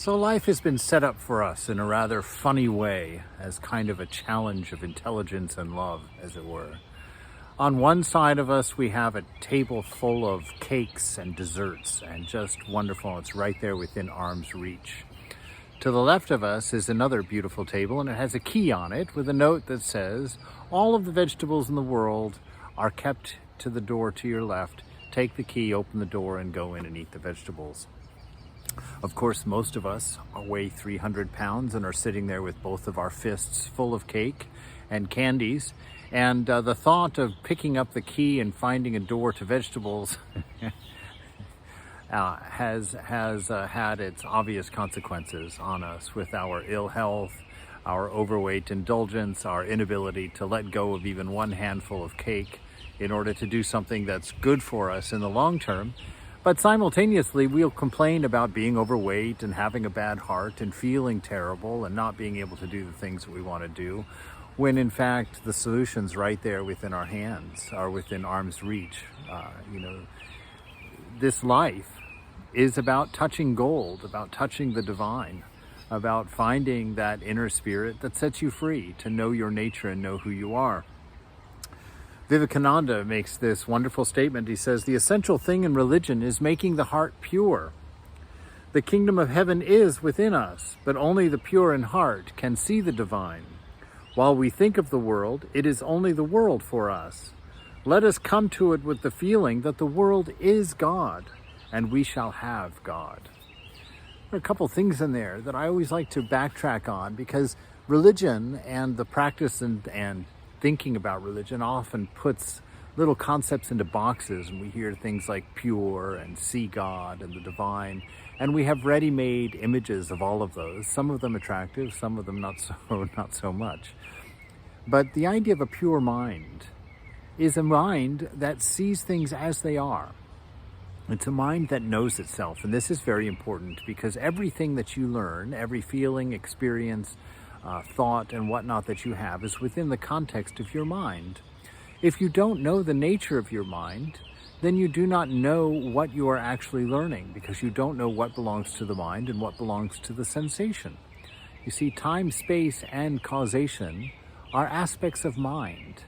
So life has been set up for us in a rather funny way as kind of a challenge of intelligence and love, as it were. On one side of us, we have a table full of cakes and desserts and just wonderful. It's right there within arm's reach. To the left of us is another beautiful table, and it has a key on it with a note that says, all of the vegetables in the world are kept to the door to your left. Take the key, open the door, and go in and eat the vegetables. Of course, most of us weigh 300 pounds and are sitting there with both of our fists full of cake and candies. And the thought of picking up the key and finding a door to vegetables has had its obvious consequences on us with our ill health, our overweight indulgence, our inability to let go of even one handful of cake in order to do something that's good for us in the long term. But simultaneously, we'll complain about being overweight and having a bad heart and feeling terrible and not being able to do the things that we want to do, when in fact the solution's right there within our hands, are within arm's reach. This life is about touching gold, about touching the divine, about finding that inner spirit that sets you free to know your nature and know who you are. Vivekananda makes this wonderful statement. He says, the essential thing in religion is making the heart pure. The kingdom of heaven is within us, but only the pure in heart can see the divine. While we think of the world, it is only the world for us. Let us come to it with the feeling that the world is God, and we shall have God. There are a couple things in there that I always like to backtrack on, because religion and the practice and thinking about religion often puts little concepts into boxes, and we hear things like pure and see God and the divine, and we have ready-made images of all of those, some of them attractive, some of them not so much. But the idea of a pure mind is a mind that sees things as they are. It's a mind that knows itself, and this is very important because everything that you learn, every feeling, experience, thought and whatnot that you have is within the context of your mind. If you don't know the nature of your mind, then you do not know what you are actually learning, because you don't know what belongs to the mind and what belongs to the sensation. You see, time, space, and causation are aspects of mind.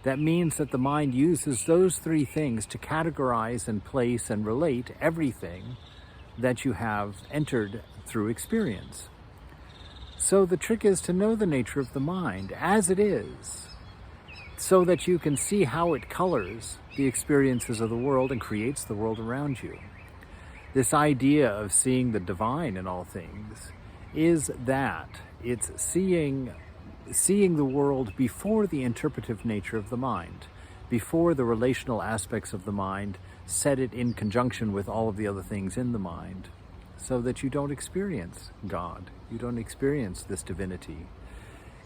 That means that the mind uses those three things to categorize and place and relate everything that you have entered through experience. So the trick is to know the nature of the mind as it is, so that you can see how it colors the experiences of the world and creates the world around you. This idea of seeing the divine in all things is that it's seeing the world before the interpretive nature of the mind, before the relational aspects of the mind set it in conjunction with all of the other things in the mind, so that you don't experience God. You don't experience this divinity.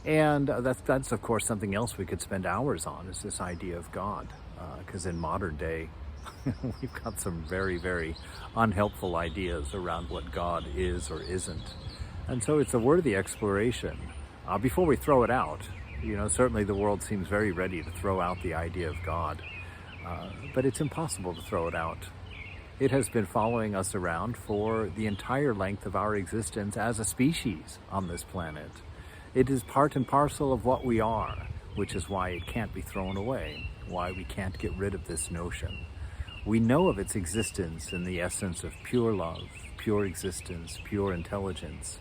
And that's of course something else we could spend hours on, is this idea of God. Because in modern day, we've got some very, very unhelpful ideas around what God is or isn't. And so it's a worthy exploration. Before we throw it out, certainly the world seems very ready to throw out the idea of God. But it's impossible to throw it out. It has been following us around for the entire length of our existence as a species on this planet. It is part and parcel of what we are, which is why it can't be thrown away, why we can't get rid of this notion. We know of its existence in the essence of pure love, pure existence, pure intelligence.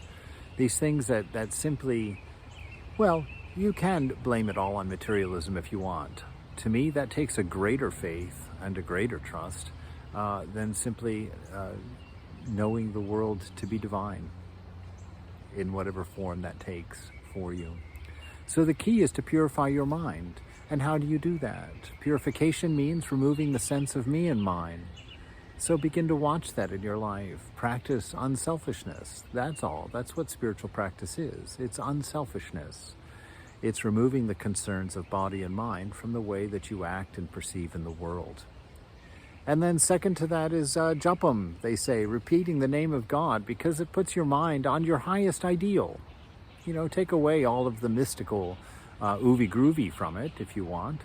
These things that simply, well, you can blame it all on materialism if you want. To me, that takes a greater faith and a greater trust than simply knowing the world to be divine in whatever form that takes for you. So the key is to purify your mind. And how do you do that? Purification means removing the sense of me and mine. So begin to watch that in your life. Practice unselfishness. That's all. That's what spiritual practice is. It's unselfishness. It's removing the concerns of body and mind from the way that you act and perceive in the world. And then second to that is japam, they say, repeating the name of God, because it puts your mind on your highest ideal. Take away all of the mystical oovy-groovy from it, if you want,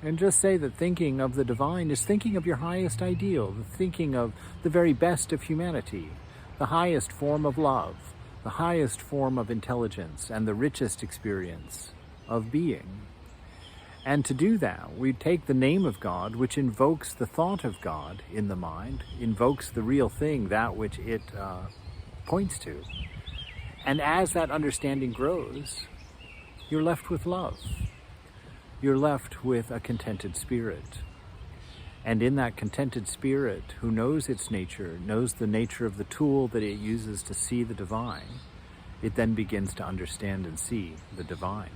and just say that thinking of the divine is thinking of your highest ideal, thinking of the very best of humanity, the highest form of love, the highest form of intelligence, and the richest experience of being. And to do that, we take the name of God, which invokes the thought of God in the mind, invokes the real thing, that which it points to. And as that understanding grows, you're left with love. You're left with a contented spirit. And in that contented spirit, who knows its nature, knows the nature of the tool that it uses to see the divine, it then begins to understand and see the divine,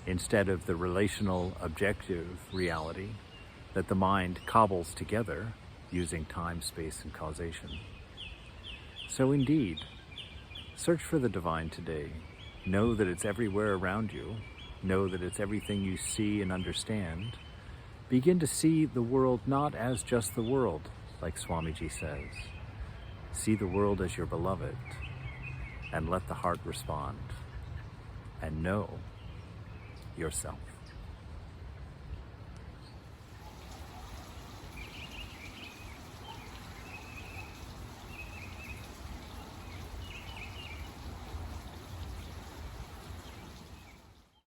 instead of the relational objective reality that the mind cobbles together using time, space, and causation. So indeed, search for the divine today. Know that it's everywhere around you. Know that it's everything you see and understand. Begin to see the world not as just the world, like Swamiji says. See the world as your beloved, and let the heart respond, and know yourself.